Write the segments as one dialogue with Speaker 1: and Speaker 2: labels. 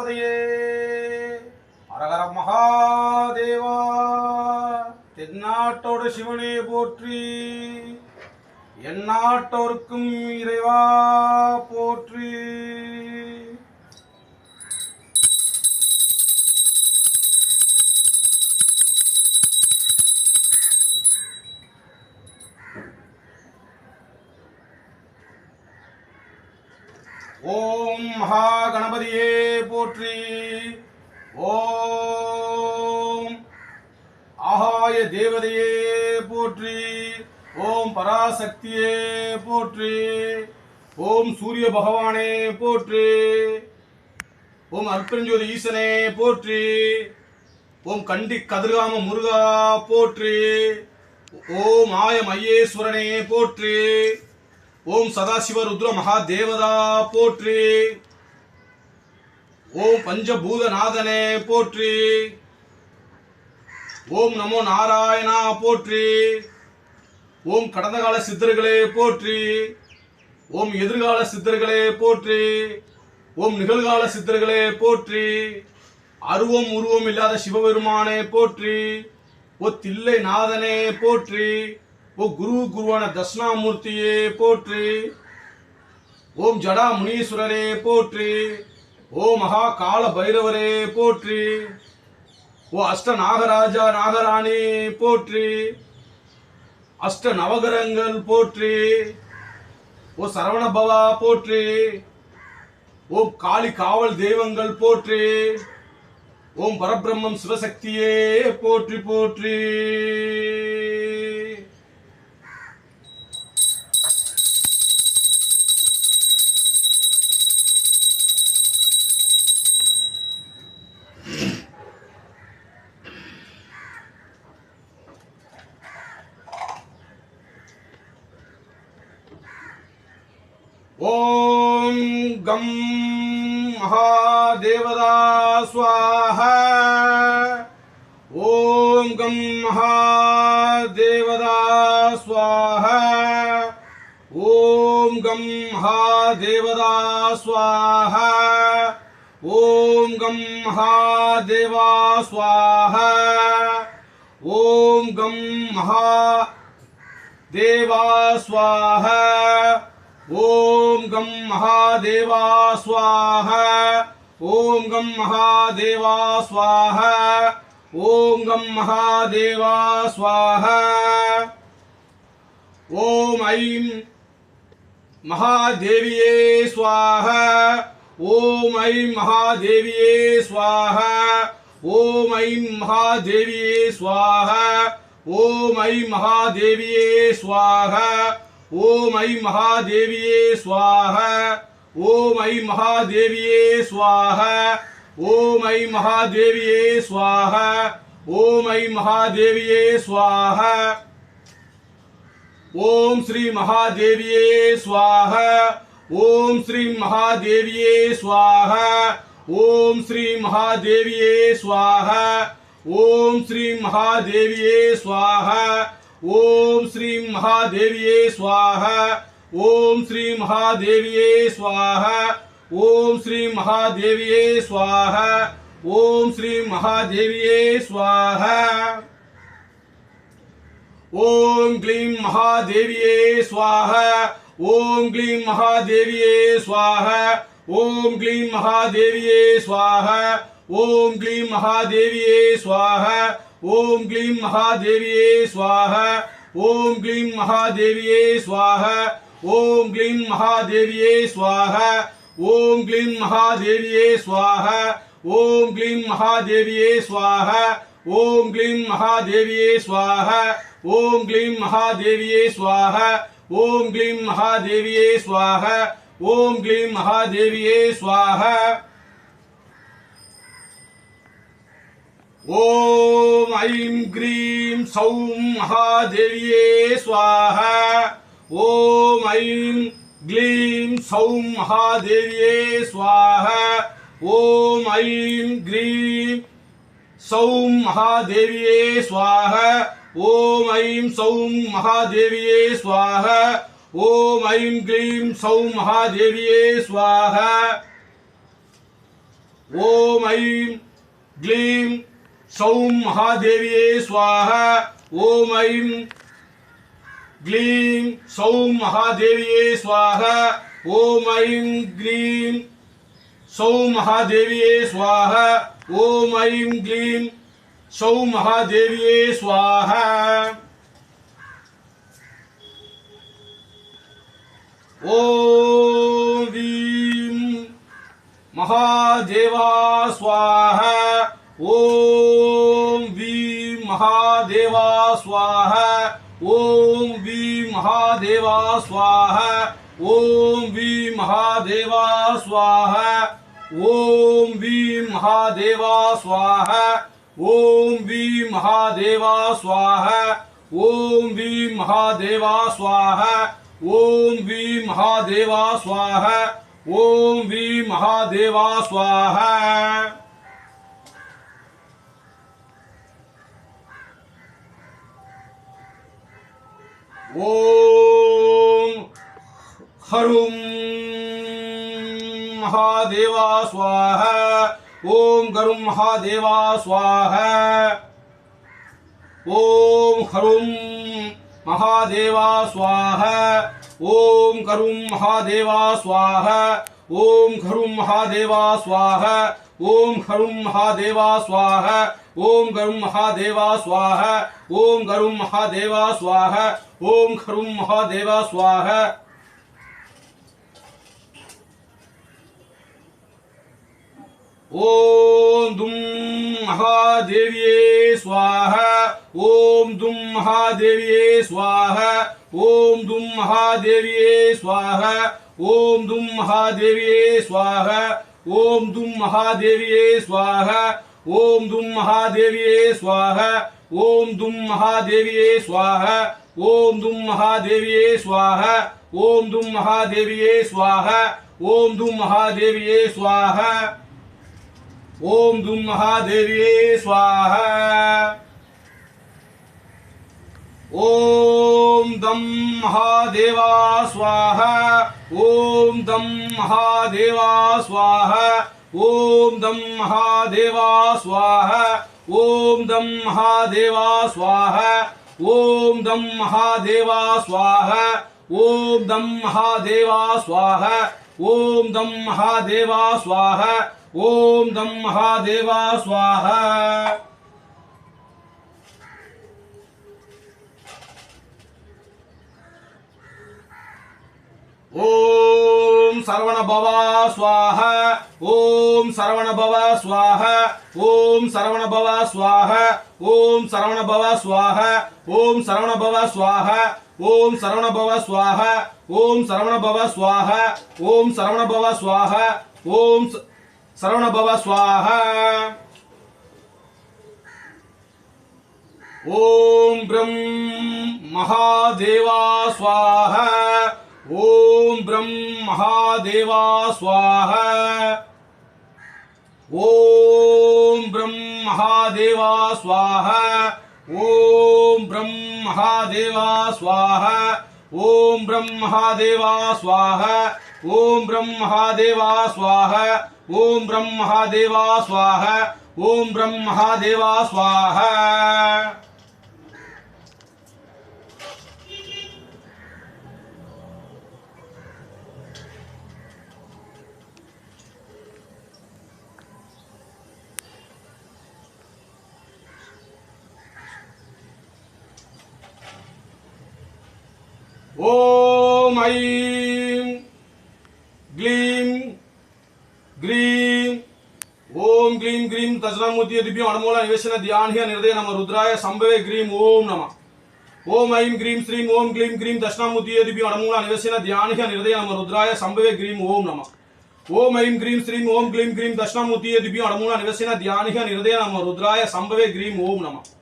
Speaker 1: கணபதியே அரகர மகாதேவா. தென்னாட்டோடு சிவனே போற்றி, எந்நாட்டோருக்கும் இறைவா போற்றி. ஓம் மகா கணபதியே போற்றி. ஓம் ஆகாய தேவதையே போற்றி. ஓம் பராசக்தியே போற்றி. ஓம் சூரிய பகவானே போற்றி. ஓம் அற்பஞ்சோதி ஈசனே போற்றி. ஓம் கண்டி கதிர்காம முருகா போற்றி. ஓம் ஆய மையேஸ்வரனே போற்றி. ஓம் சதாசிவ ருத்ர மகாதேவதா போற்றி. ஓம் பஞ்சபூதநாதனே போற்றி. ஓம் நமோ நாராயணா போற்றி. ஓம் கடந்த கால சித்தர்களே போற்றி. ஓம் எதிர்கால சித்தர்களே போற்றி. ஓம் நிகழ்கால சித்தர்களே போற்றி. அருவம் உருவம் இல்லாத சிவபெருமானே போற்றி. ஓ தில்லை நாதனே போற்றி. ஓ குருவான தட்சிணாமூர்த்தியே போற்றி. ஓம் ஜடா முனீஸ்வரரே போற்றி. ஓ மகா கால பைரவரே போற்றி. ஓ அஷ்ட நாகராஜா நாகராணி போற்றி. அஷ்ட நவகரங்கள் போற்றி. ஓ சரவணபவா போற்றி. ஓம் காளி காவல் தெய்வங்கள் போற்றி. ஓம் பரபிரம்மம் சிவசக்தியே போற்றி போற்றி. ஓம் கம் மகாதேவதா ஸ்வாஹா. ஓம் கம் மகாதேவதா ஸ்வாஹா. ஓம் கம் மகாதேவதா ஸ்வாஹா. ஓம் கம் மகாதேவா ஸ்வாஹா. ஓம் கம் மகாதேவா ஸ்வாஹா. ஓம் கம் மகாதேவா ஸ்வாஹா. ஓம் கம் மகாதேவா ஸ்வாஹா. ஓம் கம் மகாதேவா ஸ்வாஹா. ஓம் ஐம் மகாதேவியே ஸ்வாஹா. ஓம் ஐம் மகாதேவியே ஸ்வாஹா. ஓம் ஐம் மகாதேவியே ஸ்வாஹா. ஓம் ஐம் மகாதேவியே ஸ்வாஹா. ஓம் ஐ மகாதேவியே ஸ்வாஹா. ஓம் ஐ மகாதேவியே ஸ்வாஹா. ஓம் ஐ மகாதேவியே ஸ்வாஹா. ஓம் ஐ மகாதேவியே ஸ்வாஹா. ஓம் ஸ்ரீ மகாதேவியே ஸ்வாஹா. ஓம் ஸ்ரீ மகாதேவியே ஸ்வாஹா. ஓம் ஸ்ரீ மகாதேவியே ஸ்வாஹா. ஓம் ஸ்ரீ மகாதேவியே ஸ்வாஹா. ஓம் ஸ்ரீ மகாதேவியே ஸ்வாஹா. ஓம் ஸ்ரீ மகாதேவியே ஸ்வாஹா. ஓம் ஸ்ரீ மகாதேவியே ஸ்வாஹா. ஓம் ஸ்ரீ மகாதேவியே ஸ்வாஹா. ஓம் க்ளீம் மகாதேவியே ஸ்வாஹா. ஓம் க்ளீம் மகாதேவியே ஸ்வாஹா. ஓம் க்ளீம் மகாதேவியே ஸ்வாஹா. ஓம் க்ளீம் மகாதேவியே ஸ்வாஹா. ஓம் க்ளீம் மகாதேவியே ஸ்வாஹா. ஓம் க்ளீம் மகாதேவியே ஸ்வாஹா. ஓம் க்ளீம் மகாதேவியே ஸ்வாஹா. ஓம் க்ளீம் மகாதேவியே ஸ்வாஹா. ஓம் க்ளீம் மகாதேவியே ஸ்வாஹா. ஓம் க்ளீம் மகாதேவியே ஸ்வாஹா. ஓம் க்ளீம் மகாதேவியே ஸ்வாஹா. ஓம் க்ளீம் மகாதேவியே ஸ்வாஹா. ஓம் க்ளீம் மகாதேவியே ஸ்வாஹா. ஓம் ஐம் க்ரீம் சௌம் மகாதேவியே ஸ்வாஹா. ஓம் ஐம் க்ளீம் சௌம் மகாதேவியே ஸ்வாஹா. ஓம் ஐம் க்ரீம் சௌம் மகாதேவியே ஸ்வாஹா. ஓம் ஐம் சௌம் மகாதேவியே ஸ்வாஹா. ஓம் ஐம் க்ளீம் சௌம் மகாதேவியே ஸ்வாஹா. ओम ऐं ग्लीं सौं महादेव्ये स्वाहा ओम ऐं ग्लीं सौं महादेव्ये स्वाहा ओम ऐं ग्लीं सौं महादेव्ये स्वाहा ओम ऐं ग्लीं सौं महादेव्ये स्वाहा ओम वीं महादेवा स्वाहा ओम वीं महादेवा स्वाहा ओम वीं महादेवा स्वाहा ओम वीं महादेवा स्वाहा ओम वीं महादेवा स्वाहा ओम वीं महादेवा स्वाहा ओम वीं महादेवा स्वाहा ओम वीं महादेवा स्वाहा ओम वीं महादेवा स्वाहा ओम हरुं महादेवा स्वाहा ओम गरुं महादेवा स्वाहा ओम हरुं महादेवा स्वाहा ओम करुं महादेवा स्वाहा ओम खरुं महादेवा स्वाहा ओम खरुं महादेवा स्वाहा ओम गरुं महादेवा स्वाहा ओम गरुं महादेवा स्वाहा ओम खरुं महादेवा स्वाहा ओम दुम महादेव्ये स्वाहा ओम दुम महादेव्ये स्वाहा ओम दुम महादेव्ये स्वाहा ओम दुम महादेव्ये स्वाहा ओम दुम महादेव्ये स्वाहा ओम दुम महादेव्ये स्वाहा ओम दुम महादेव्ये स्वाहा ओम दुम महादेव्ये स्वाहा ओम दुम महादेव्ये स्वाहा ओम दुम महादेव्ये स्वाहा ओम दुम महादेव्ये स्वाहा ओम दम महादेवा स्वाहा ओम दम महादेवा स्वाहा ओम दम महादेवा स्वाहा ओम दम महादेवा स्वाहा ओम दम महादेवा स्वाहा ओम दम महादेवा स्वाहा ओम दम महादेवा स्वाहा ओम दम महादेवा स्वाहा ओम सरवण भवा स्वाहा ओम सरवण भवा स्वाहा ओम सरवण भवा स्वाहा ओम सरवण भवा स्वाहा ओम सरवण भवा स्वाहा ओम सरवण भवा स्वाहा ओम सरवण भवा स्वाहा ओम सरवण भवा स्वाहा ओम सरवण भवा स्वाहा ओम ब्रह्म महादेवा स्वाहा ओम ब्रह्म महादेवा स्वाहा ओम ब्रह्म महादेवा स्वाहा ओम ब्रह्म महादेवा स्वाहा ओम ब्रह्म महादेवा स्वाहा ओम ब्रह्म महादेवा स्वाहा ओम ब्रह्म महादेवा स्वाहा ओम ब्रह्म महादेवा स्वाहा ओम ऐं ग्लीं ग्रीं ओम ग्लीं ग्रीं तजनामूर्ति दिव्य अणमूल निवेशन ध्यान निर्दय नम रुद्राय संभवे ग्रीं ओम नमः ओम ऐं ग्रीं श्रीं ओम ग्लीं ग्रीं दक्षिणामूर्ति दिव्य अणमूल निवेशन ध्यान निर्दय नम रुद्राय संभवे ग्रीं ओम नमः ओम ऐं ग्रीं श्रीं ओम ग्लीं ग्रीं दक्षिणामूर्ति दिव्य अणमूल निवेशन ध्यान निर्दय नम रुद्राय संभवे ग्रीं ओम नमः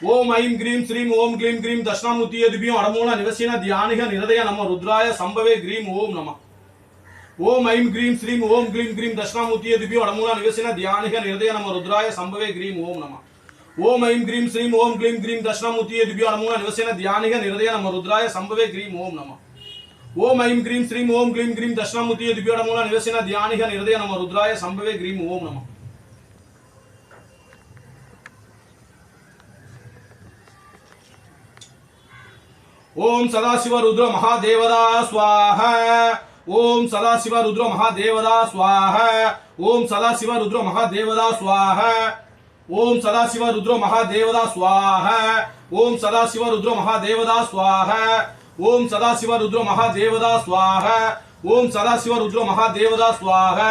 Speaker 1: ओम ऐं ग्रीं श्रीं ओम ग्लीं ग्रीं दक्षिणामूर्ति दिव्य अणमूल निवेशन ध्यान निर्दय नम रुद्राय संभवे ग्रीं ओम नमः ओम ऐं ग्रीं श्रीं ओम ग्लीं ग्रीं दक्षिणामूर्ति दिव्य अणमूल निवेशन ध्यान निर्दय नम रुद्राय संभवे ग्रीं ओम नमः ओम ऐं ग्रीं श्रीं ओम ग्लीं ग्रीं दक्षिणामूर्ति दिव्य अणमूल निवेशन ध्यान निर्दय नम रुद्राय संभवे ग्रीं ओम नमः ஓம் ஐம் கிரீம் ஸ்ரீம் ஓம் க்ளீம் கிரீம் தட்சிணாமூர்த்தியே திவ்யோட மூல நிவேசன தியானிக நிருதய நம ருத்ராய சம்பவே கிரீம் ஓம் நம. ஓம் சதாசிவ ருத்ர மகாதேவதா ஸ்வாஹா. ஓம் சதாசிவ ருத்ர மகாதேவதா ஸ்வாஹா. ஓம் சதாசிவ ருத்ர மகாதேவதா ஸ்வாஹா. ஓம் சதாசிவ ருத்ர மகாதேவதா ஸ்வாஹா. ஓம் சதாசிவ ருத்ர மகாதேவதா ஸ்வாஹா. ஓம் சதாசிவ ருத்ர மகாதேவதா ஸ்வாஹா. ஓம் சதாசிவ ருத்ர மகாதேவதா ஸ்வாஹா.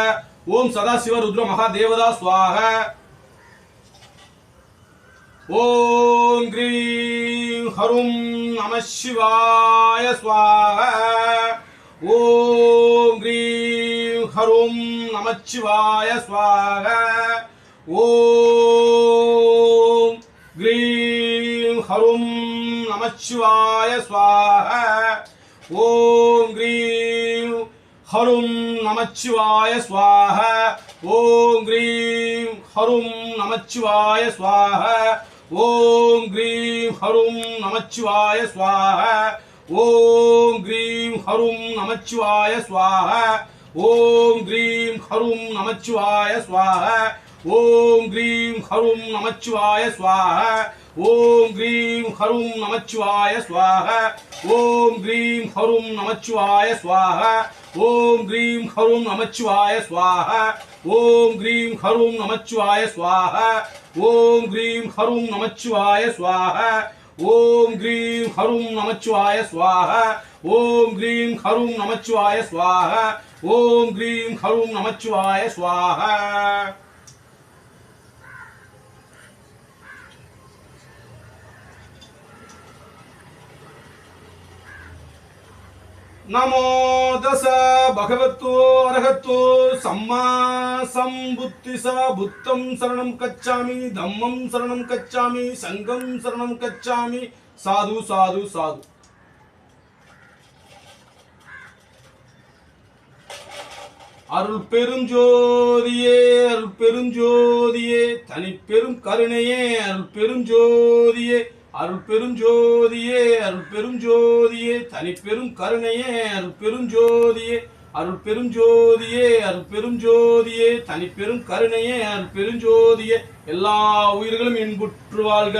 Speaker 1: ஓம் சதாசிவ ருத்ர மகாதேவதா ஸ்வாஹா. ஓம் க்ரீம் ஹரும் நம சிவாய ஸ்வாஹா. ஓம் க்ரீம் ஹரும் நம சிவாய ஸ்வாஹா. ஓம் க்ரீம் ஹரும் நம சிவாய ஸ்வாஹா. ஓம் க்ரீம் ஹரும் நம சிவாய ஸ்வாஹா. ஓம் க்ரீம் ஹரும் நம சிவாய ஸ்வாஹா. ஓம் க்ரீம் ஹரும் நம சிவாய ஸ்வாஹா. ஓம் க்ரீம் ஹரும் நம சிவாய ஸ்வாஹா. ஓம் க்ரீம் ஹரும் நம சிவாய ஸ்வாஹா. ஓம் க்ரீம் ஹரும் நம சிவாய ஸ்வாஹா. ஓம் க்ரீம் ஹரும் நம சிவாய ஸ்வாஹா. ஓம் க்ரீம் ஹரும் நம சிவாய ஸ்வாஹா. ஓம் க்ரீம் ஹரும் நம சிவாய ஸ்வாஹா. ஓம் க்ரீம் ஹரும் நம சிவாய ஸ்வாஹா. ஓம் க்ரீம் ஹரும் நம சிவாய ஸ்வாஹா. ஓம் க்ரீம் ஹரும் நம சிவாய ஸ்வாஹா. ஓம் க்ரீம் ஹரும் நம சிவாய ஸ்வாஹா. ஓம் க்ரீம் ஹரும் நம சிவாய ஸ்வாஹா. நமோ தச பகவத்தோ அரஹத்தோ சம்மா சம்புத்திச. புத்தம் சரணம் கச்சாமி, தம்மம் சரணம் கச்சாமி, சங்கம் சரணம் கச்சாமி. சாது சாது சாது. அருள் பெருஞ்சோதியே அருள் பெருஞ்சோதியே தனி பெரும் கருணையே அருள் பெருஞ்சோதியே அருள் பெருஞ்சோதியே அருள் பெருஞ்சோதியே தனி பெரும் கருணையே அருள் பெருஞ்சோதியே அருள் பெருஞ்சோதியே அருள் பெருஞ்சோதியே தனி பெரும் கருணையே அருள் பெருஞ்சோதியே எல்லா உயிர்களும் இன்புற்று வாழ்க.